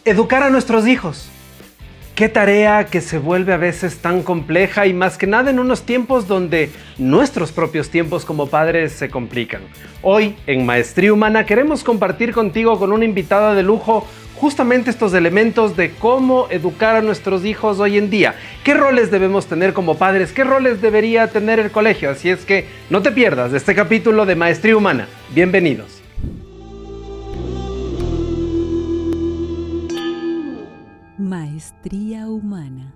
Educar a nuestros hijos. Qué tarea que se vuelve a veces tan compleja y más que nada en unos tiempos donde nuestros propios tiempos como padres se complican. Hoy en Maestría Humana queremos compartir contigo con una invitada de lujo justamente estos elementos de cómo educar a nuestros hijos hoy en día. ¿Qué roles debemos tener como padres? ¿Qué roles debería tener el colegio? Así es que no te pierdas de este capítulo de Maestría Humana. Bienvenidos. Maestría Humana.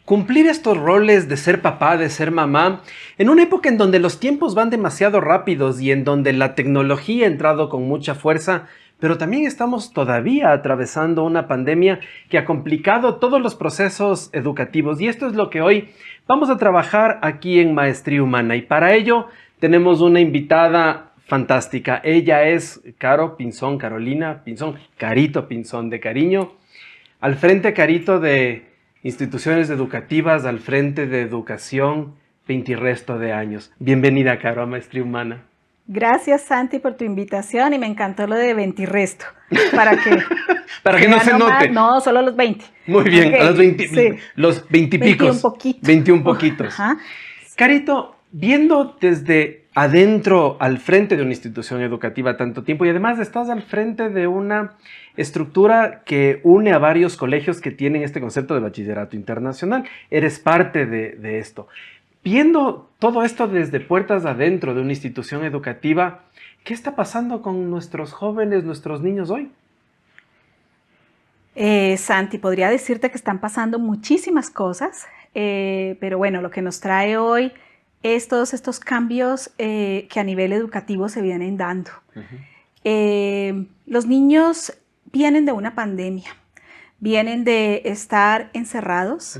Cumplir estos roles de ser papá, de ser mamá, en una época en donde los tiempos van demasiado rápidos y en donde la tecnología ha entrado con mucha fuerza, pero también estamos todavía atravesando una pandemia que ha complicado todos los procesos educativos. Y esto es lo que hoy vamos a trabajar aquí en Maestría Humana. Y para ello tenemos una invitada fantástica. Ella es Caro Pinzón, Carolina Pinzón, Carito Pinzón de cariño. Al frente, Carito, de instituciones educativas, al frente de educación, 20 y resto de años. Bienvenida, Caro, a Maestría Humana. Gracias, Santi, por tu invitación y me encantó lo de 20 y resto. ¿Para qué? Para que no se note. No, solo los 20. Muy bien, Okay, a los 20, sí. Los 20 y picos. 21 poquitos. 21 poquitos. Ajá. Carito, viendo desde adentro al frente de una institución educativa tanto tiempo y además estás al frente de una estructura que une a varios colegios que tienen este concepto de bachillerato internacional. Eres parte de esto. Viendo todo esto desde puertas adentro de una institución educativa, ¿qué está pasando con nuestros jóvenes, nuestros niños hoy? Santi, podría decirte que están pasando muchísimas cosas, pero bueno, lo que nos trae hoy es todos estos cambios que a nivel educativo se vienen dando. Los niños vienen de una pandemia, vienen de estar encerrados,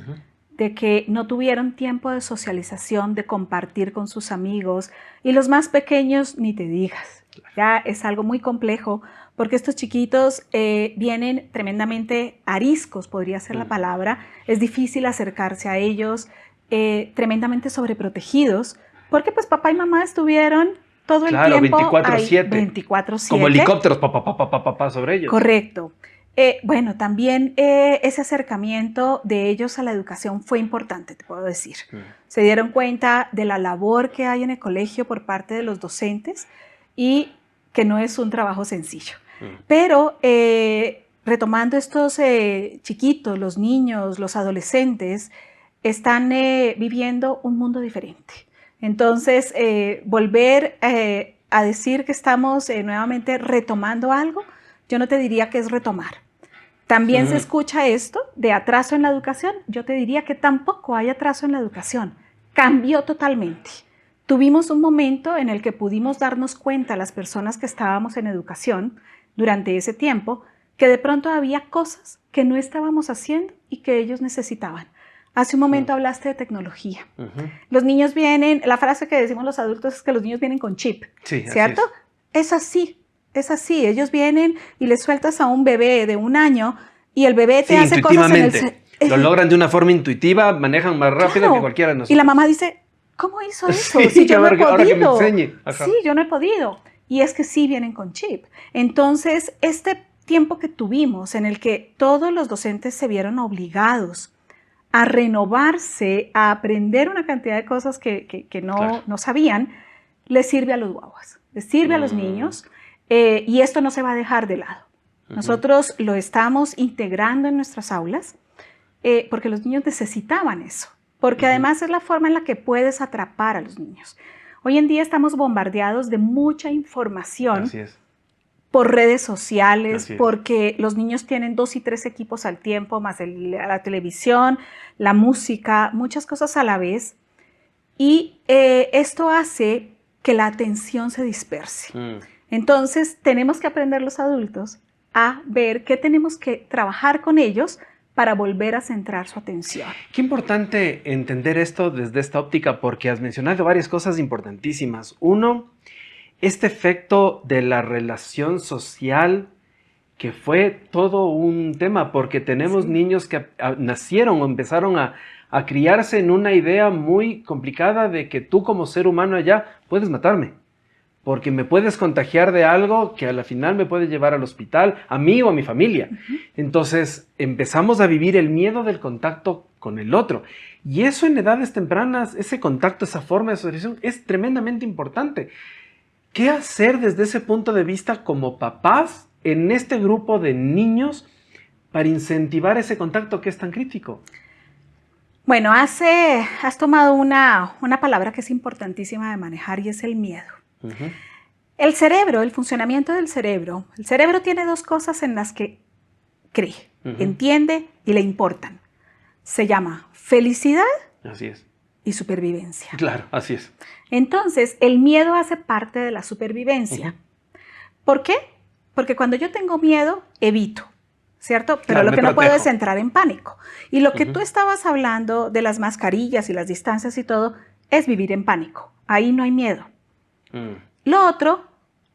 de que no tuvieron tiempo de socialización, de compartir con sus amigos, y los más pequeños ni te digas. Ya es algo muy complejo porque estos chiquitos vienen tremendamente ariscos, podría ser la palabra. Es difícil acercarse a ellos, tremendamente sobreprotegidos, porque pues papá y mamá estuvieron todo el tiempo 24/7. 24/7. Como helicópteros, papá sobre ellos. Correcto. Bueno, también ese acercamiento de ellos a la educación fue importante, te puedo decir. Se dieron cuenta de la labor que hay en el colegio por parte de los docentes y que no es un trabajo sencillo. Pero retomando estos chiquitos, los niños, los adolescentes, están viviendo un mundo diferente. Entonces, volver a decir que estamos nuevamente retomando algo, yo no te diría que es retomar. También se escucha esto de atraso en la educación. Yo te diría que tampoco hay atraso en la educación. Cambió totalmente. Tuvimos un momento en el que pudimos darnos cuenta, las personas que estábamos en educación durante ese tiempo, que de pronto había cosas que no estábamos haciendo y que ellos necesitaban. Hace un momento hablaste de tecnología. Los niños vienen, la frase que decimos los adultos es que los niños vienen con chip, sí, ¿cierto? Es así. Es así, ellos vienen y les sueltas a un bebé de 1 año y el bebé te hace cosas en el... Lo logran de una forma intuitiva, manejan más rápido que cualquiera de nosotros. Y la mamá dice, ¿cómo hizo eso? Sí, si yo no he podido. Ahora que me enseñe. Sí, yo no he podido. Y es que sí vienen con chip. Entonces, este tiempo que tuvimos en el que todos los docentes se vieron obligados a renovarse, a aprender una cantidad de cosas que no sabían, les sirve a los guaguas, les sirve a los niños. Y esto no se va a dejar de lado. Nosotros lo estamos integrando en nuestras aulas porque los niños necesitaban eso, porque además es la forma en la que puedes atrapar a los niños. Hoy en día estamos bombardeados de mucha información por redes sociales, porque los niños tienen 2 y 3 equipos al tiempo, más la televisión, la música, muchas cosas a la vez. Y esto hace que la atención se disperse. Entonces, tenemos que aprender los adultos a ver qué tenemos que trabajar con ellos para volver a centrar su atención. Qué importante entender esto desde esta óptica, porque has mencionado varias cosas importantísimas. Uno, este efecto de la relación social, que fue todo un tema, porque tenemos niños que nacieron o empezaron a criarse en una idea muy complicada de que tú como ser humano allá puedes matarme. porque me puedes contagiar de algo que a la final me puede llevar al hospital, a mí o a mi familia. Entonces empezamos a vivir el miedo del contacto con el otro. Y eso en edades tempranas, ese contacto, esa forma de socialización es tremendamente importante. ¿Qué hacer desde ese punto de vista como papás en este grupo de niños para incentivar ese contacto que es tan crítico? Bueno, has tomado una palabra que es importantísima de manejar y es el miedo. El cerebro, el funcionamiento del cerebro, el cerebro tiene dos cosas en las que cree, entiende y le importan. Se llama felicidad Así es. y supervivencia. Claro, así es. Entonces, el miedo hace parte de la supervivencia. ¿Por qué? Porque cuando yo tengo miedo, evito, ¿cierto? Pero Claro, lo que me no puedo protejo. es entrar en pánico. Y lo que tú estabas hablando de las mascarillas y las distancias y todo, es vivir en pánico. Ahí no hay miedo. Lo otro,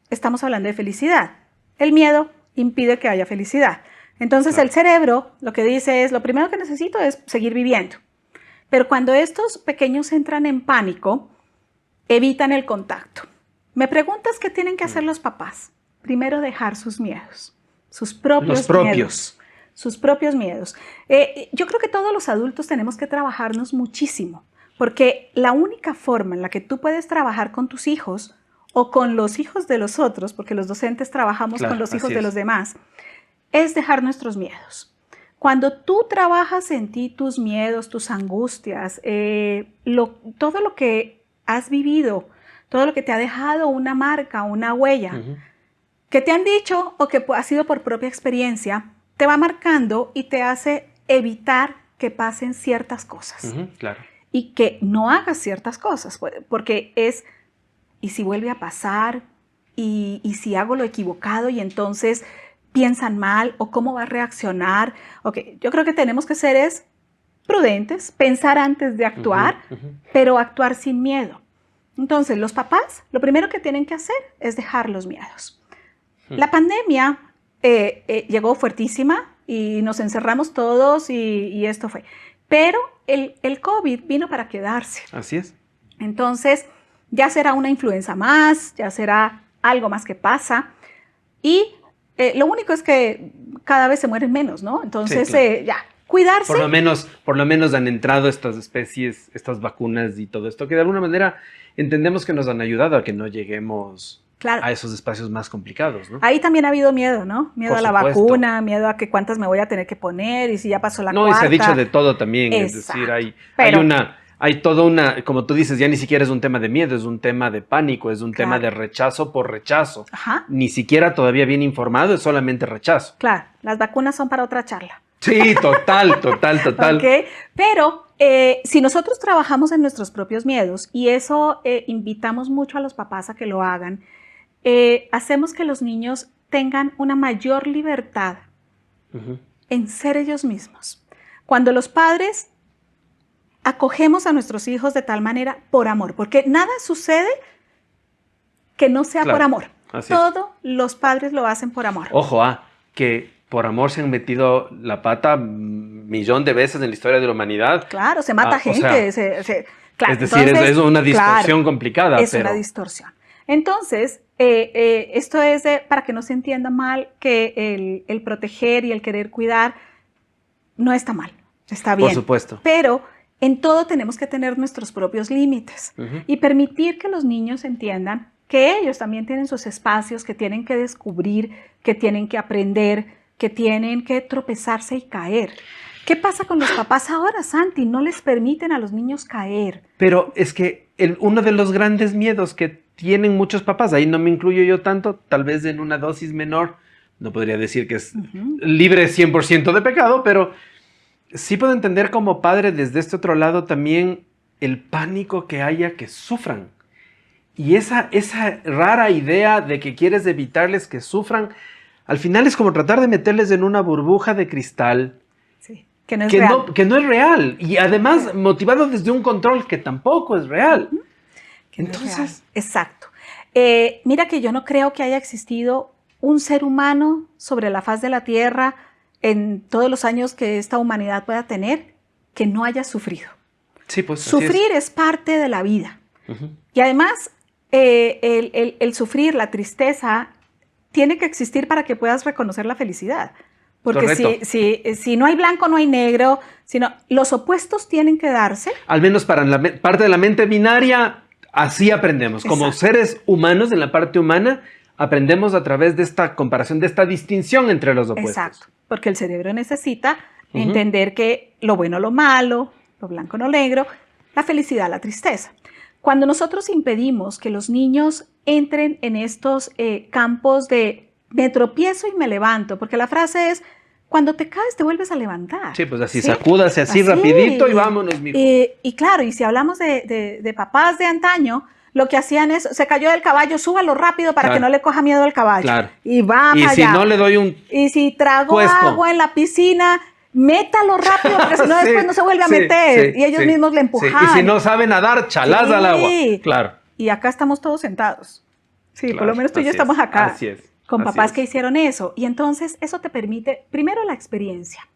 estamos hablando de felicidad. El miedo impide que haya felicidad. Entonces el cerebro lo que dice es, lo primero que necesito es seguir viviendo. Pero cuando estos pequeños entran en pánico, evitan el contacto. Me preguntas qué tienen que hacer los papás. Primero dejar sus miedos, sus propios miedos. Sus propios miedos. Yo creo que todos los adultos tenemos que trabajarnos muchísimo, porque la única forma en la que tú puedes trabajar con tus hijos o con los hijos de los otros, porque los docentes trabajamos con los hijos de los demás, es dejar nuestros miedos. Cuando tú trabajas en ti tus miedos, tus angustias, todo lo que has vivido, todo lo que te ha dejado una marca, una huella, que te han dicho o que ha sido por propia experiencia, te va marcando y te hace evitar que pasen ciertas cosas. Claro. Y que no hagas ciertas cosas, porque es, ¿y si vuelve a pasar? ¿Y si hago lo equivocado? Y entonces piensan mal, o cómo va a reaccionar. Okay, yo creo que tenemos que ser prudentes, pensar antes de actuar, pero actuar sin miedo. Entonces, los papás, lo primero que tienen que hacer es dejar los miedos. La pandemia llegó fuertísima y nos encerramos todos y esto fue. Pero el COVID vino para quedarse. Así es. Entonces, ya será una influenza más, ya será algo más que pasa. Y lo único es que cada vez se mueren menos, ¿no? Entonces, sí, claro. ya, cuidarse. Por lo menos han entrado estas especies, estas vacunas y todo esto, que de alguna manera entendemos que nos han ayudado a que no lleguemos a esos espacios más complicados, ¿no? Ahí también ha habido miedo, ¿no? Miedo a la supuesto. vacuna, miedo a que cuántas me voy a tener que poner y si ya pasó la cuarta. No, y se ha dicho de todo también, Exacto. es decir, hay toda una, como tú dices, ya ni siquiera es un tema de miedo, es un tema de pánico, es un tema de rechazo por rechazo. Ni siquiera todavía bien informado, es solamente rechazo. Claro, las vacunas son para otra charla. Sí, total. Okay. Pero si nosotros trabajamos en nuestros propios miedos, y eso invitamos mucho a los papás a que lo hagan, hacemos que los niños tengan una mayor libertad en ser ellos mismos. Cuando los padres acogemos a nuestros hijos de tal manera por amor, porque nada sucede que no sea por amor. Todo los padres lo hacen por amor. Ojo, que por amor se han metido la pata millón de veces en la historia de la humanidad. Claro, se mata gente. Claro, es decir, entonces, es una distorsión complicada. Es una distorsión. Entonces, esto es para que no se entienda mal que el proteger y el querer cuidar no está mal, está bien. Por supuesto. Pero en todo tenemos que tener nuestros propios límites y permitir que los niños entiendan que ellos también tienen sus espacios, que tienen que descubrir, que tienen que aprender, que tienen que tropezarse y caer. ¿Qué pasa con los papás ahora, Santi? No les permiten a los niños caer. Pero es que uno de los grandes miedos que tienen muchos papás, ahí no me incluyo yo tanto, tal vez en una dosis menor, no podría decir que es libre 100% de pecado, pero sí puedo entender como padre desde este otro lado también el pánico que haya que sufran. Y esa rara idea de que quieres evitarles que sufran, al final es como tratar de meterles en una burbuja de cristal. Sí, que no es real. Que no es real. Y además motivado desde un control que tampoco es real. Entonces, no es real. Exacto. Mira que yo no creo que haya existido un ser humano sobre la faz de la Tierra en todos los años que esta humanidad pueda tener que no haya sufrido. Sí, pues sufrir es parte de la vida. Y además, el sufrir, la tristeza, tiene que existir para que puedas reconocer la felicidad. Porque si no hay blanco, no hay negro, sino los opuestos tienen que darse. Al menos para la parte de la mente binaria, así aprendemos. Como Exacto. seres humanos, en la parte humana, aprendemos a través de esta comparación, de esta distinción entre los opuestos. Exacto, porque el cerebro necesita entender que lo bueno, lo malo, lo blanco, lo negro, la felicidad, la tristeza. Cuando nosotros impedimos que los niños entren en estos campos de me tropiezo y me levanto, porque la frase es, cuando te caes te vuelves a levantar. Sí, pues así, sacúdase así rapidito y vámonos, mijo. Y claro, y si hablamos de papás de antaño, lo que hacían es, se cayó del caballo, súbalo rápido para que no le coja miedo al caballo. Claro. Y va Y para si allá. no le doy un Y si tragó cuesco agua en la piscina, métalo rápido, porque si no después no se vuelve a meter. Y ellos mismos le empujaban. Y si no sabe nadar, chalás al agua. Claro. Y acá estamos todos sentados. Sí, Claro, por lo menos tú y yo estamos acá. Así es. Con papás que hicieron eso. Y entonces eso te permite, primero, la experiencia.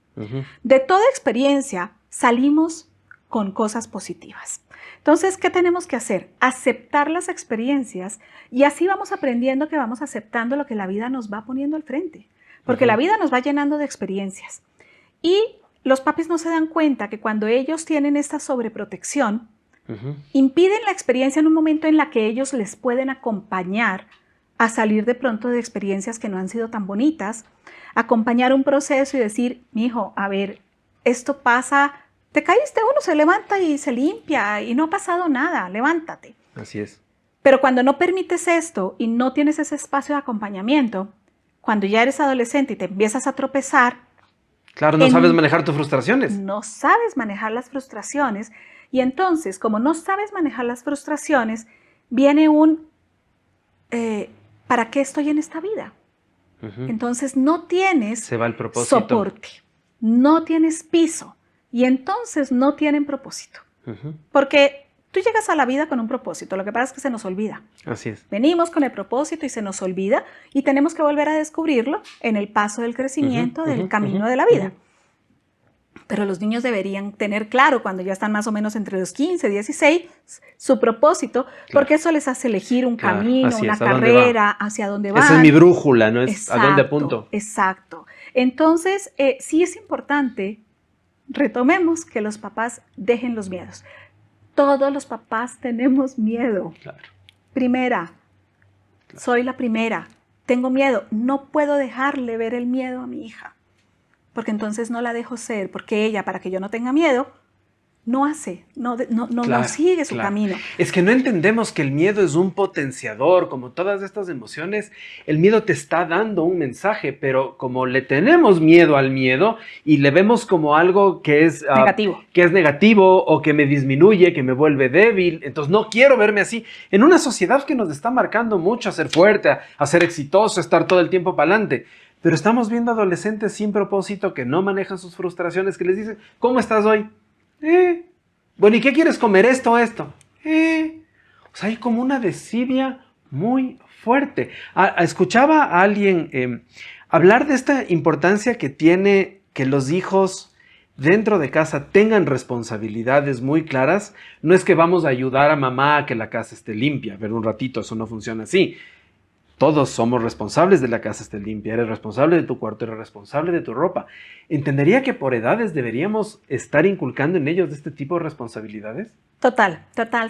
De toda experiencia salimos con cosas positivas. Entonces, ¿qué tenemos que hacer? Aceptar las experiencias y así vamos aprendiendo que vamos aceptando lo que la vida nos va poniendo al frente. Porque la vida nos va llenando de experiencias. Y los papis no se dan cuenta que cuando ellos tienen esta sobreprotección, impiden la experiencia en un momento en la que ellos les pueden acompañar a salir de pronto de experiencias que no han sido tan bonitas, acompañar un proceso y decir, mijo, a ver, esto pasa, te caíste, uno se levanta y se limpia y no ha pasado nada, levántate. Así es. Pero cuando no permites esto y no tienes ese espacio de acompañamiento, cuando ya eres adolescente y te empiezas a tropezar, claro, no sabes manejar tus frustraciones. No sabes manejar las frustraciones y entonces, como no sabes manejar las frustraciones, viene un ¿para qué estoy en esta vida? Entonces no tienes Se va el propósito. soporte, no tienes piso y entonces no tienen propósito. Porque tú llegas a la vida con un propósito, lo que pasa es que se nos olvida. Así es. Venimos con el propósito y se nos olvida y tenemos que volver a descubrirlo en el paso del crecimiento, del camino de la vida. Pero los niños deberían tener claro cuando ya están más o menos entre los 15, 16, su propósito, porque eso les hace elegir un camino, una carrera, hacia dónde van. Esa es mi brújula, ¿no? Es exacto, a dónde apunto. Exacto. Entonces, sí es importante, retomemos que los papás dejen los miedos. Todos los papás tenemos miedo. Claro. Primera, soy la primera, tengo miedo, no puedo dejarle ver el miedo a mi hija. Porque entonces no la dejo ser, porque ella, para que yo no tenga miedo, no hace, no sigue su camino. Es que no entendemos que el miedo es un potenciador, como todas estas emociones, el miedo te está dando un mensaje, pero como le tenemos miedo al miedo y le vemos como algo que es negativo o que me disminuye, que me vuelve débil, entonces no quiero verme así. En una sociedad que nos está marcando mucho a ser fuerte, a ser exitoso, a estar todo el tiempo para adelante. Pero estamos viendo adolescentes sin propósito que no manejan sus frustraciones, que les dicen, ¿cómo estás hoy? Bueno, ¿y qué quieres comer? Esto o esto. O sea, hay como una desidia muy fuerte. Escuchaba a alguien hablar de esta importancia que tiene que los hijos dentro de casa tengan responsabilidades muy claras. No es que vamos a ayudar a mamá a que la casa esté limpia, pero un ratito, eso no funciona así. Todos somos responsables de la casa esté limpia, eres responsable de tu cuarto, eres responsable de tu ropa. ¿Entendería que por edades deberíamos estar inculcando en ellos este tipo de responsabilidades? Total,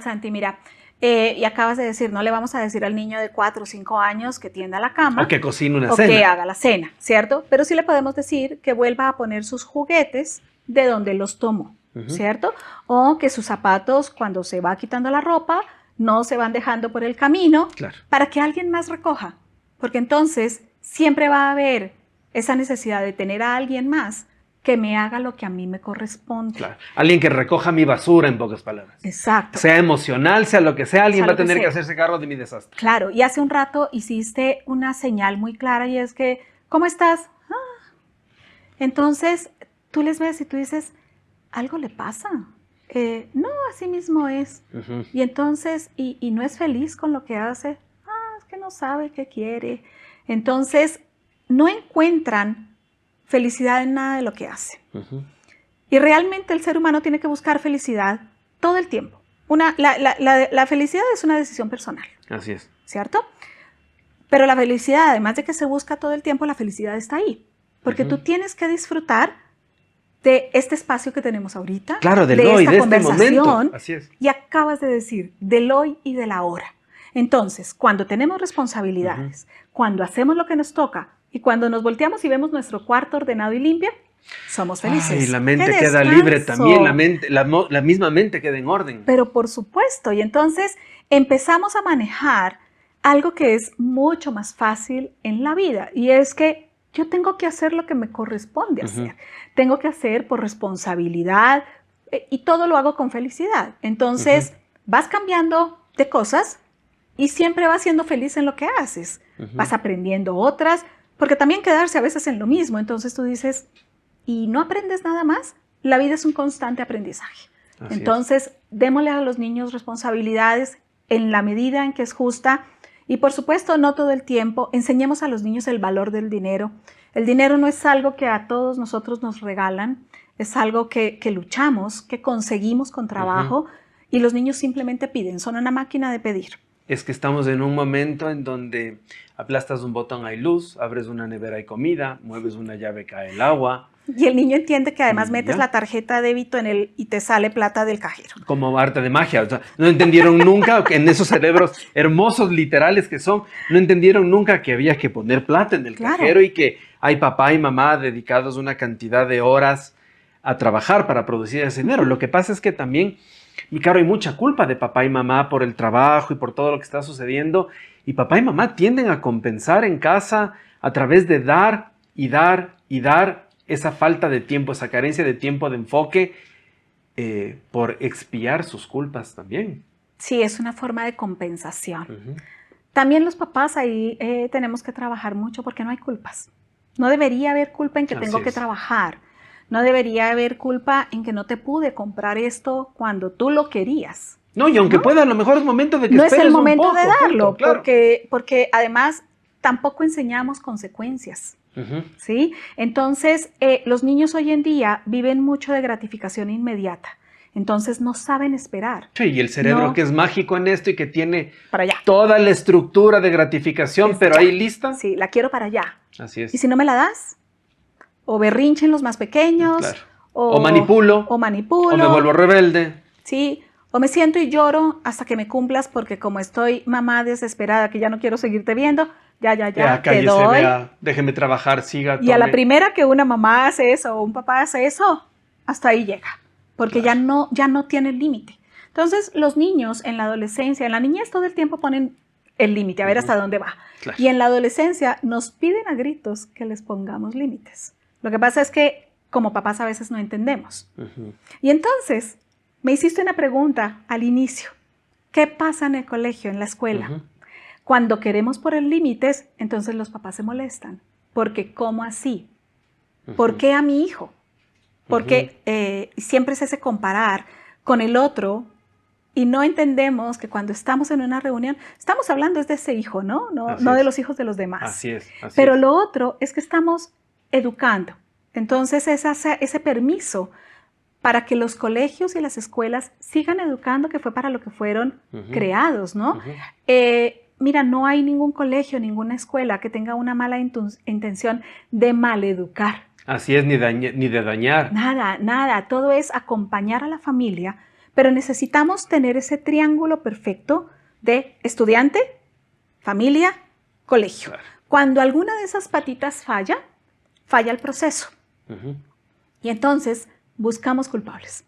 Santi. Mira, y acabas de decir, no le vamos a decir al niño de 4 o 5 años que tienda la cama. O que cocine una o cena. O que haga la cena, ¿cierto? Pero sí le podemos decir que vuelva a poner sus juguetes de donde los tomó, ¿cierto? O que sus zapatos, cuando se va quitando la ropa, no se van dejando por el camino para que alguien más recoja. Porque entonces siempre va a haber esa necesidad de tener a alguien más que me haga lo que a mí me corresponde. Claro. Alguien que recoja mi basura, en pocas palabras. Exacto. Sea emocional, sea lo que sea, alguien va a tener que hacerse cargo de mi desastre. Claro, y hace un rato hiciste una señal muy clara y es que, ¿cómo estás? Entonces, tú les ves y tú dices, algo le pasa. No, así mismo es. Y entonces, y no es feliz con lo que hace. Es que no sabe qué quiere. Entonces, no encuentran felicidad en nada de lo que hace. Y realmente el ser humano tiene que buscar felicidad todo el tiempo. La felicidad es una decisión personal. Así es. ¿Cierto? Pero la felicidad, además de que se busca todo el tiempo, la felicidad está ahí. Porque tú tienes que disfrutar de este espacio que tenemos ahorita, claro, del hoy, de este momento. Así es. Y acabas de decir, del hoy y del ahora. Entonces, cuando tenemos responsabilidades, cuando hacemos lo que nos toca y cuando nos volteamos y vemos nuestro cuarto ordenado y limpio, somos felices. Y la mente queda libre también, la misma mente queda en orden. Pero por supuesto, y entonces empezamos a manejar algo que es mucho más fácil en la vida, y es que yo tengo que hacer lo que me corresponde hacer. Tengo que hacer por responsabilidad y todo lo hago con felicidad. Entonces vas cambiando de cosas y siempre vas siendo feliz en lo que haces. Vas aprendiendo otras, porque también quedarse a veces en lo mismo. Entonces tú dices, ¿y no aprendes nada más? La vida es un constante aprendizaje. Entonces démosle a los niños responsabilidades en la medida en que es justa. Y por supuesto, no todo el tiempo. Enseñemos a los niños el valor del dinero. El dinero no es algo que a todos nosotros nos regalan, es algo que luchamos, que conseguimos con trabajo, y los niños simplemente piden, son una máquina de pedir. Es que estamos en un momento en donde aplastas un botón, hay luz, abres una nevera, hay comida, mueves una llave, cae el agua. Y el niño entiende que además metes la tarjeta de débito en él y te sale plata del cajero. Como arte de magia. O sea, no entendieron nunca, en esos cerebros hermosos, literales que son, no entendieron nunca que había que poner plata en el cajero y que hay papá y mamá dedicados una cantidad de horas a trabajar para producir ese dinero. Lo que pasa es que también, mi caro, hay mucha culpa de papá y mamá por el trabajo y por todo lo que está sucediendo. Y papá y mamá tienden a compensar en casa a través de dar y dar y dar esa falta de tiempo, esa carencia de tiempo, de enfoque, por expiar sus culpas también. Sí, es una forma de compensación. También los papás ahí tenemos que trabajar mucho porque no hay culpas. No debería haber culpa en que tengo que trabajar. No debería haber culpa en que no te pude comprar esto cuando tú lo querías. No, y aunque pueda, a lo mejor es momento de que no esperes es el momento un poco, de darlo, punto, claro. porque además tampoco enseñamos consecuencias. ¿Sí? Entonces, los niños hoy en día viven mucho de gratificación inmediata. Entonces, no saben esperar. Sí, y el cerebro que es mágico en esto y que tiene para allá. Toda la estructura de gratificación, pero ahí lista. Sí, la quiero para allá. Así es. Y si no me la das, o berrinchen los más pequeños, claro. o manipulo, o me vuelvo rebelde. Sí, o me siento y lloro hasta que me cumplas porque como estoy mamá desesperada que ya no quiero seguirte viendo, ya, cállese, te doy. Vea, déjeme trabajar, siga, tome. Y a la primera que una mamá hace eso o un papá hace eso, hasta ahí llega, porque ya no tiene límite. Entonces, los niños en la adolescencia, en la niñez todo el tiempo ponen el límite, a ver hasta dónde va. Claro. Y en la adolescencia nos piden a gritos que les pongamos límites. Lo que pasa es que como papás a veces no entendemos. Y entonces, me hiciste una pregunta al inicio. ¿Qué pasa en el colegio, en la escuela? Cuando queremos poner límites, entonces los papás se molestan. Porque, ¿cómo así? ¿Por qué a mi hijo? Porque siempre es ese comparar con el otro y no entendemos que cuando estamos en una reunión, estamos hablando de ese hijo, ¿no? No de los hijos de los demás. Así es. Pero lo otro es que estamos educando. Entonces, ese permiso para que los colegios y las escuelas sigan educando, que fue para lo que fueron creados, ¿no? Mira, no hay ningún colegio, ninguna escuela que tenga una mala intención de maleducar. Así es, ni de dañar. Nada. Todo es acompañar a la familia, pero necesitamos tener ese triángulo perfecto de estudiante, familia, colegio. Claro. Cuando alguna de esas patitas falla el proceso. Y entonces buscamos culpables.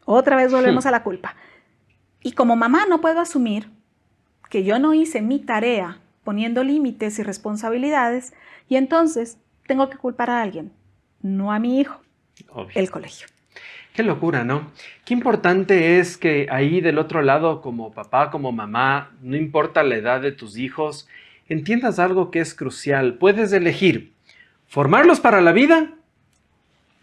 Otra vez volvemos a la culpa. Y como mamá no puedo asumir que yo no hice mi tarea poniendo límites y responsabilidades, y entonces tengo que culpar a alguien, no a mi hijo, el colegio. Qué locura, ¿no? Qué importante es que ahí del otro lado, como papá, como mamá, no importa la edad de tus hijos, entiendas algo que es crucial. Puedes elegir formarlos para la vida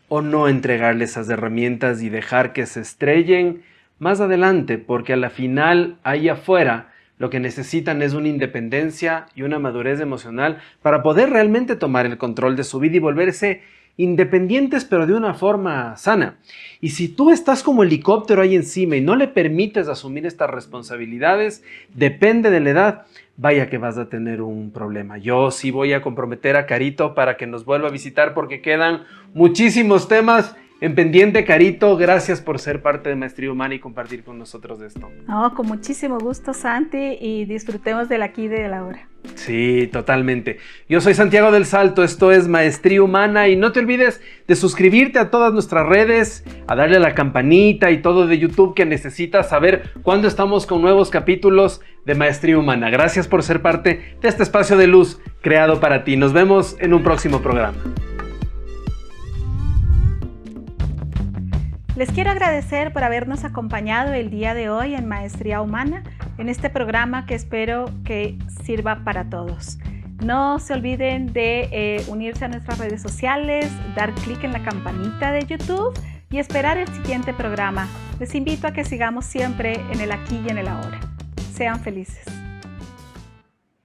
o no entregarles esas herramientas y dejar que se estrellen más adelante, porque a la final, ahí afuera, lo que necesitan es una independencia y una madurez emocional para poder realmente tomar el control de su vida y volverse independientes pero de una forma sana. Y si tú estás como helicóptero ahí encima y no le permites asumir estas responsabilidades, depende de la edad, vaya que vas a tener un problema. Yo sí voy a comprometer a Carito para que nos vuelva a visitar porque quedan muchísimos temas en pendiente. Carito, gracias por ser parte de Maestría Humana y compartir con nosotros esto. No, con muchísimo gusto, Santi, y disfrutemos del aquí y del ahora. Sí, totalmente. Yo soy Santiago del Salto, esto es Maestría Humana y no te olvides de suscribirte a todas nuestras redes, a darle a la campanita y todo de YouTube que necesitas saber cuándo estamos con nuevos capítulos de Maestría Humana. Gracias por ser parte de este espacio de luz creado para ti. Nos vemos en un próximo programa. Les quiero agradecer por habernos acompañado el día de hoy en Maestría Humana, en este programa que espero que sirva para todos. No se olviden de unirse a nuestras redes sociales, dar clic en la campanita de YouTube y esperar el siguiente programa. Les invito a que sigamos siempre en el aquí y en el ahora. Sean felices.